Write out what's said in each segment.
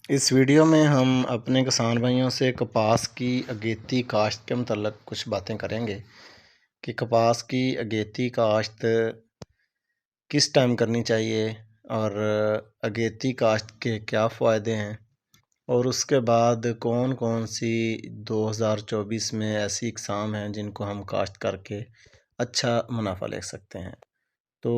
اس video میں ہم اپنے کسان بھائیوں سے کپاس کی اگیتی کاشت کے متعلق کچھ باتیں کریں گے کہ کپاس کی اگیتی کاشت کس ٹائم کرنی چاہیے اور اگیتی کاشت کے کیا فائدے ہیں، اور اس کے بعد کون کون سی 2024 میں ایسی اقسام ہیں جن کو ہم کاشت کر کے اچھا منافع لے سکتے ہیں۔ تو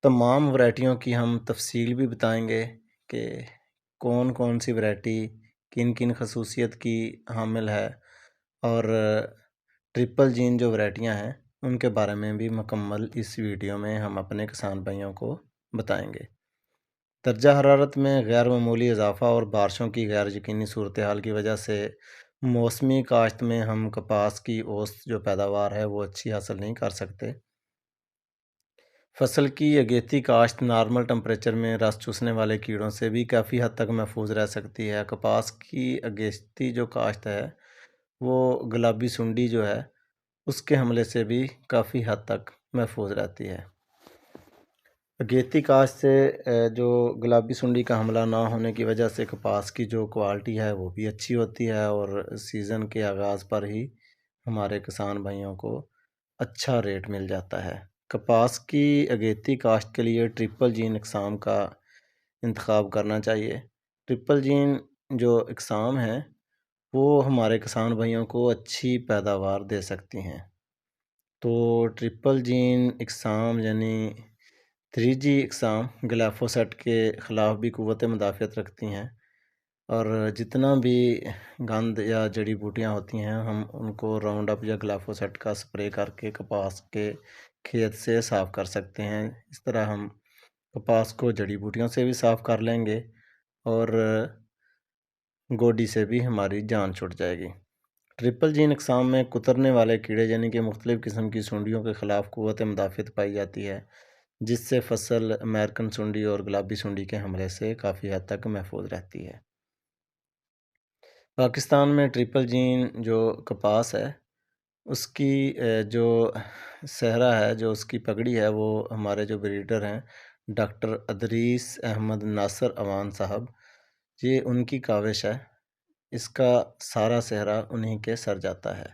تمام ورائٹیوں کی ہم تفصیل بھی بتائیں گے کہ کون کون سی ورائٹی کن کن خصوصیت کی حامل ہے، اور ٹرپل جین جو ورائٹیاں ہیں ان کے بارے میں بھی مکمل اس ویڈیو میں ہم اپنے کسان بھائیوں کو بتائیں گے۔ درجہ حرارت میں غیر معمولی اضافہ اور بارشوں کی غیر یقینی صورتحال کی وجہ سے موسمی کاشت میں ہم کپاس کی اوسط جو پیداوار ہے وہ اچھی حاصل نہیں کر سکتے۔ فصل کی اگیتی کاشت نارمل ٹمپریچر میں رس چوسنے والے کیڑوں سے بھی کافی حد تک محفوظ رہ سکتی ہے۔ کپاس کی اگیتی جو کاشت ہے وہ گلابی سنڈی جو ہے اس کے حملے سے بھی کافی حد تک محفوظ رہتی ہے۔ اگیتی کاشت سے جو گلابی سنڈی کا حملہ نہ ہونے کی وجہ سے کپاس کی جو کوالٹی ہے وہ بھی اچھی ہوتی ہے، اور سیزن کے آغاز پر ہی ہمارے کسان بھائیوں کو اچھا ریٹ مل جاتا ہے۔ کپاس کی اگیتی کاشت کے لیے ٹرپل جین اقسام کا انتخاب کرنا چاہیے۔ ٹرپل جین جو اقسام ہیں وہ ہمارے کسان بھائیوں کو اچھی پیداوار دے سکتی ہیں۔ تو ٹرپل جین اقسام یعنی 3G اقسام گلیفوسیٹ کے خلاف بھی قوت مدافعت رکھتی ہیں، اور جتنا بھی گند یا جڑی بوٹیاں ہوتی ہیں ہم ان کو راؤنڈ اپ یا گلیفوسیٹ کا سپرے کر کے کپاس کے کھیت سے صاف کر سکتے ہیں۔ اس طرح ہم کپاس کو جڑی بوٹیوں سے بھی صاف کر لیں گے اور گوڈی سے بھی ہماری جان چھٹ جائے گی۔ ٹرپل جین اقسام میں کترنے والے کیڑے یعنی کہ مختلف قسم کی سنڈیوں کے خلاف قوت مدافعت پائی جاتی ہے، جس سے فصل امریکن سنڈی اور گلابی سنڈی کے حملے سے کافی حد تک محفوظ رہتی ہے۔ پاکستان میں ٹرپل جین جو کپاس ہے اس کی جو صحرا ہے، جو اس کی پگڑی ہے، وہ ہمارے جو بریڈر ہیں ڈاکٹر ادریس احمد ناصر اوان صاحب، یہ ان کی کاوش ہے، اس کا سارا صحرا انہی کے سر جاتا ہے۔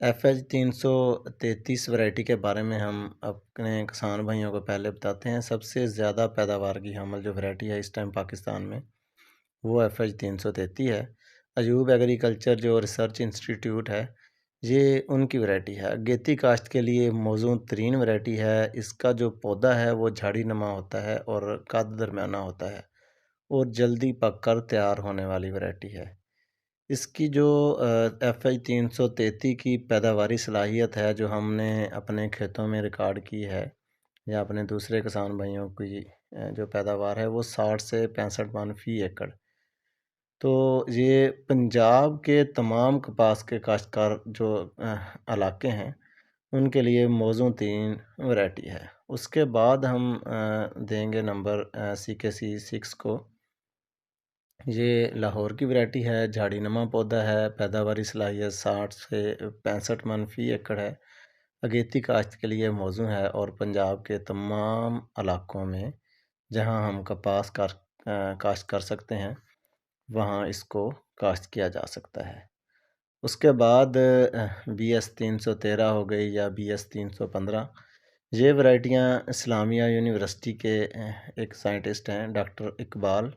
FH 333 ورائٹی کے بارے میں ہم اپنے کسان بھائیوں کو پہلے بتاتے ہیں۔ سب سے زیادہ پیداوار کی حامل جو ورائٹی ہے اس ٹائم پاکستان میں وہ FH 333 ہے۔ ایوب ایگریکلچر جو ریسرچ انسٹیٹیوٹ ہے یہ ان کی ورائٹی ہے، اگیتی کاشت کے لیے موزوں ترین ورائٹی ہے۔ اس کا جو پودا ہے وہ جھاڑی نما ہوتا ہے اور قد درمیانہ ہوتا ہے، اور جلدی پک کر تیار ہونے والی ورائٹی ہے۔ اس کی جو FH 333 کی پیداواری صلاحیت ہے جو ہم نے اپنے کھیتوں میں ریکارڈ کی ہے یا اپنے دوسرے کسان بھائیوں کی جو پیداوار ہے وہ 60 سے 65 من فی ایکڑ۔ تو یہ پنجاب کے تمام کپاس کے کاشتکار جو علاقے ہیں ان کے لیے موزوں ترین ورائٹی ہے۔ اس کے بعد ہم دیں گے نمبر CKC6 کو۔ یہ لاہور کی ورائٹی ہے، جھاڑی نما پودا ہے، پیداواری صلاحیت 60 سے 65 من فی ایکڑ ہے، اگیتی کاشت کے لیے موزوں ہے، اور پنجاب کے تمام علاقوں میں جہاں ہم کپاس کاشت کر سکتے ہیں وہاں اس کو کاشت کیا جا سکتا ہے۔ اس کے بعد BS 313 ہو گئی یا BS 315، یہ ورائٹیاں اسلامیہ یونیورسٹی کے ایک سائنٹسٹ ہیں ڈاکٹر اقبال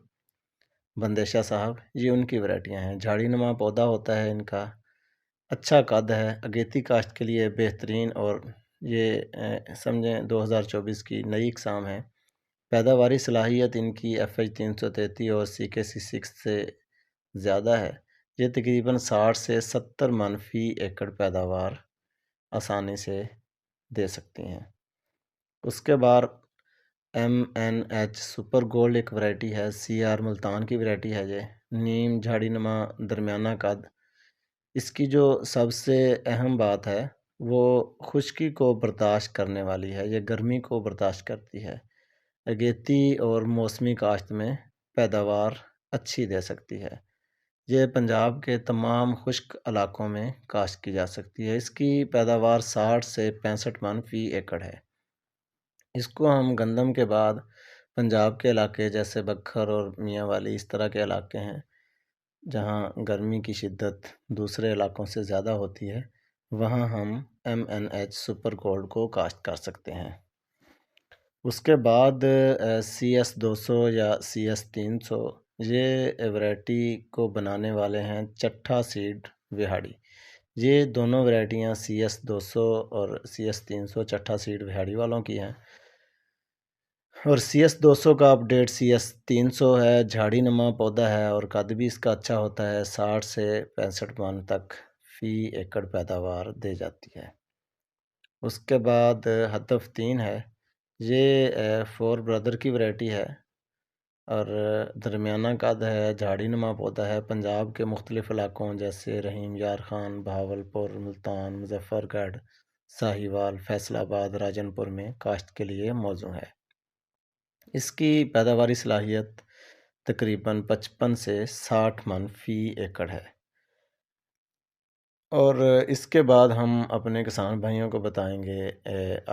بندیشہ صاحب، یہ ان کی ورائٹیاں ہیں۔ جھاڑی نما پودا ہوتا ہے ان کا، اچھا قد ہے، اگیتی کاشت کے لیے بہترین، اور یہ سمجھیں 2024 کی نئی اقسام ہے۔ پیداواری صلاحیت ان کی FH 333 اور CKC6 سے زیادہ ہے، یہ تقریباً 60 سے 70 من فی ایکڑ پیداوار آسانی سے دے سکتی ہیں۔ اس کے بعد MNH سپر گولڈ ایک ورائٹی ہے، CR ملتان کی ورائٹی ہے، یہ نیم جھاڑی نما درمیانہ قد۔ اس کی جو سب سے اہم بات ہے وہ خشکی کو برداشت کرنے والی ہے، یہ گرمی کو برداشت کرتی ہے، اگیتی اور موسمی کاشت میں پیداوار اچھی دے سکتی ہے۔ یہ پنجاب کے تمام خشک علاقوں میں کاشت کی جا سکتی ہے۔ اس کی پیداوار 60 سے 65 من فی ایکڑ ہے۔ اس کو ہم گندم کے بعد پنجاب کے علاقے جیسے بکھر اور میاں والی اس طرح کے علاقے ہیں جہاں گرمی کی شدت دوسرے علاقوں سے زیادہ ہوتی ہے، وہاں ہم MNH سپر گولڈ کو کاشت کر سکتے ہیں۔ اس کے بعد CS 200 یا CS 300 یہ ورائٹی کو بنانے والے ہیں چٹھا سیڈ وہاڑی۔ یہ دونوں ورائٹیاں CS 200 اور CS 300 چٹھا سیڈ وہاڑی والوں کی ہیں، اور CS 200 کا اپڈیٹ CS 300 ہے۔ جھاڑی نما پودا ہے اور قد بھی اس کا اچھا ہوتا ہے، 60 سے 65 من تک فی ایکڑ پیداوار دے جاتی ہے۔ اس کے بعد ہدف 3 ہے، یہ 4 برادر کی ورائٹی ہے اور درمیانہ قد ہے، جھاڑی نما پودا ہے۔ پنجاب کے مختلف علاقوں جیسے رحیم یار خان، بہاولپور، ملتان، مظفر گڑھ، ساہیوال، فیصل آباد، راجن پور میں کاشت کے لیے موزوں ہے۔ اس کی پیداواری صلاحیت تقریباً 55 سے 60 من فی ایکڑ ہے۔ اور اس کے بعد ہم اپنے کسان بھائیوں کو بتائیں گے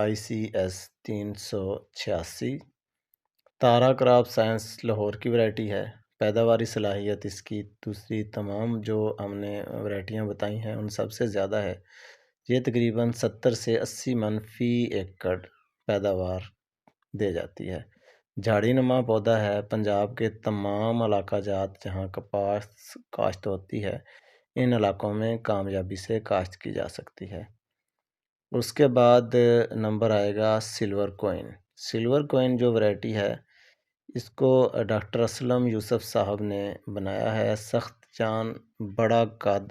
ICS 386 تارا کراپ سائنس لاہور کی ورائٹی ہے۔ پیداواری صلاحیت اس کی دوسری تمام جو ہم نے ورائٹیاں بتائی ہیں ان سب سے زیادہ ہے، یہ تقریباً 70 سے 80 من فی ایکڑ پیداوار دے جاتی ہے۔ جھاڑی نما پودا ہے، پنجاب کے تمام علاقہ جات جہاں کپاس کاشت ہوتی ہے ان علاقوں میں کامیابی سے کاشت کی جا سکتی ہے۔ اس کے بعد نمبر آئے گا سلور کوئن۔ سلور کوئن جو ورائٹی ہے اس کو ڈاکٹر اسلم یوسف صاحب نے بنایا ہے، سخت جان، بڑا قد،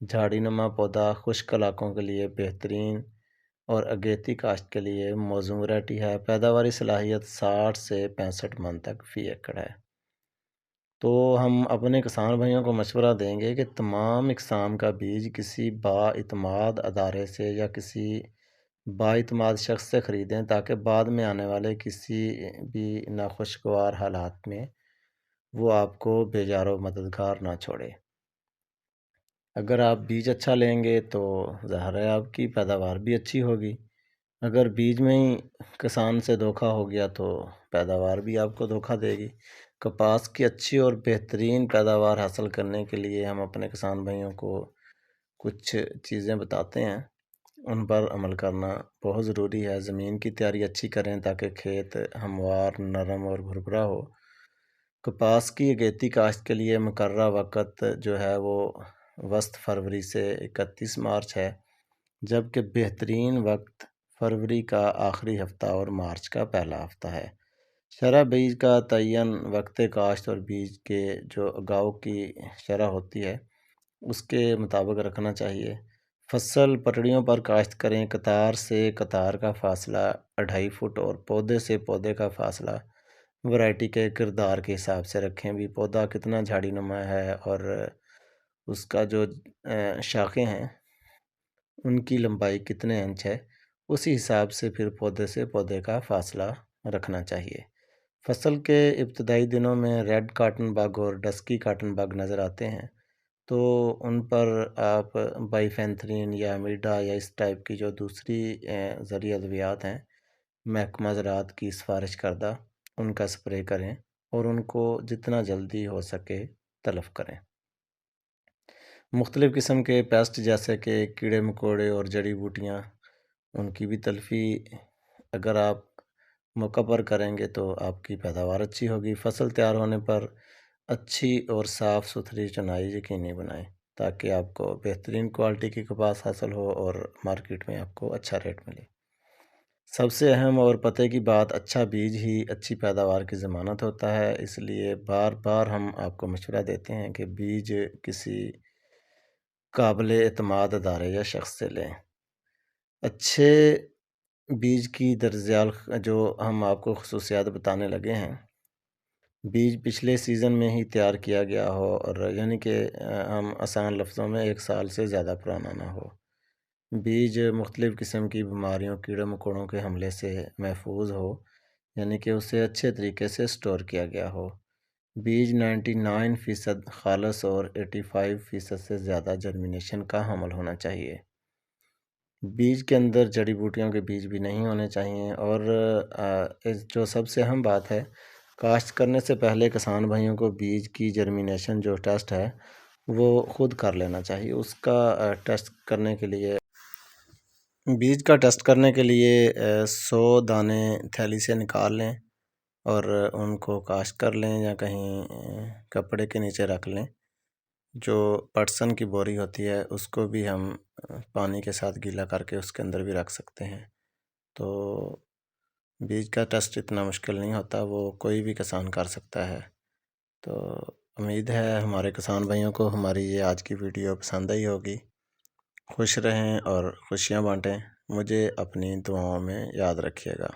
جھاڑی نما پودا، خشک علاقوں کے لیے بہترین اور اگیتی کاشت کے لیے موزوں ورائٹی ہے۔ پیداواری صلاحیت 60 سے 65 من تک فی ایکڑ ہے۔ تو ہم اپنے کسان بھائیوں کو مشورہ دیں گے کہ تمام اقسام کا بیج کسی با اعتماد ادارے سے یا کسی با اعتماد شخص سے خریدیں تاکہ بعد میں آنے والے کسی بھی ناخوشگوار حالات میں وہ آپ کو بیجار و مددگار نہ چھوڑے۔ اگر آپ بیج اچھا لیں گے تو ظاہر ہے آپ کی پیداوار بھی اچھی ہوگی، اگر بیج میں ہی کسان سے دھوکہ ہو گیا تو پیداوار بھی آپ کو دھوکہ دے گی۔ کپاس کی اچھی اور بہترین پیداوار حاصل کرنے کے لیے ہم اپنے کسان بھائیوں کو کچھ چیزیں بتاتے ہیں، ان پر عمل کرنا بہت ضروری ہے۔ زمین کی تیاری اچھی کریں تاکہ کھیت ہموار، نرم اور بھربھرا ہو۔ کپاس کی اگیتی کاشت کے لیے مقررہ وقت جو ہے وہ وسط فروری سے 31 مارچ ہے، جبکہ بہترین وقت فروری کا آخری ہفتہ اور مارچ کا پہلا ہفتہ ہے۔ شرح بیج کا تعین وقت کاشت اور بیج کے جو اگاؤ کی شرح ہوتی ہے اس کے مطابق رکھنا چاہیے۔ فصل پٹڑیوں پر کاشت کریں، قطار سے قطار کا فاصلہ 2.5 فٹ اور پودے سے پودے کا فاصلہ ورائٹی کے کردار کے حساب سے رکھیں بھی، پودا کتنا جھاڑی نما ہے اور اس کا جو شاخیں ہیں ان کی لمبائی کتنے انچ ہے، اسی حساب سے پھر پودے سے پودے کا فاصلہ رکھنا چاہیے۔ فصل کے ابتدائی دنوں میں ریڈ کاٹن بگ اور ڈسکی کاٹن بگ نظر آتے ہیں تو ان پر آپ بائیفینتھرین یا میڈا یا اس ٹائپ کی جو دوسری زرعی ادویات ہیں محکمہ زراعت کی سفارش کردہ ان کا سپرے کریں اور ان کو جتنا جلدی ہو سکے تلف کریں۔ مختلف قسم کے پیسٹ جیسے کہ کیڑے مکوڑے اور جڑی بوٹیاں ان کی بھی تلفی اگر آپ موقع پر کریں گے تو آپ کی پیداوار اچھی ہوگی۔ فصل تیار ہونے پر اچھی اور صاف ستھری چنائی یقینی بنائیں تاکہ آپ کو بہترین کوالٹی کی کپاس حاصل ہو اور مارکیٹ میں آپ کو اچھا ریٹ ملے۔ سب سے اہم اور پتہ کی بات، اچھا بیج ہی اچھی پیداوار کی ضمانت ہوتا ہے، اس لیے بار بار ہم آپ کو مشورہ دیتے ہیں کہ بیج کسی قابل اعتماد ادارے یا شخص سے لیں۔ اچھے بیج کی درج ذیل جو ہم آپ کو خصوصیات بتانے لگے ہیں، بیج پچھلے سیزن میں ہی تیار کیا گیا ہو اور یعنی کہ ہم آسان لفظوں میں 1 سال سے زیادہ پرانا نہ ہو۔ بیج مختلف قسم کی بیماریوں، کیڑے مکوڑوں کے حملے سے محفوظ ہو، یعنی کہ اسے اچھے طریقے سے سٹور کیا گیا ہو۔ بیج 99% خالص اور 85% سے زیادہ جرمینیشن کا حامل ہونا چاہیے۔ بیج کے اندر جڑی بوٹیوں کے بیج بھی نہیں ہونے چاہیے، اور جو سب سے اہم بات ہے، کاشت کرنے سے پہلے کسان بھائیوں کو بیج کی جرمینیشن جو ٹیسٹ ہے وہ خود کر لینا چاہیے۔ اس کا ٹیسٹ کرنے کے لیے بیج کا ٹیسٹ کرنے کے لیے 100 دانے تھیلی سے نکال لیں اور ان کو کاشت کر لیں یا کہیں کپڑے کے نیچے رکھ لیں۔ جو پٹسن کی بوری ہوتی ہے اس کو بھی ہم پانی کے ساتھ گیلا کر کے اس کے اندر بھی رکھ سکتے ہیں۔ تو بیج کا ٹیسٹ اتنا مشکل نہیں ہوتا، وہ کوئی بھی کسان کر سکتا ہے۔ تو امید ہے ہمارے کسان بھائیوں کو ہماری یہ آج کی ویڈیو پسند آئی ہوگی۔ خوش رہیں اور خوشیاں بانٹیں۔ مجھے اپنی دعاؤں میں یاد رکھیے گا۔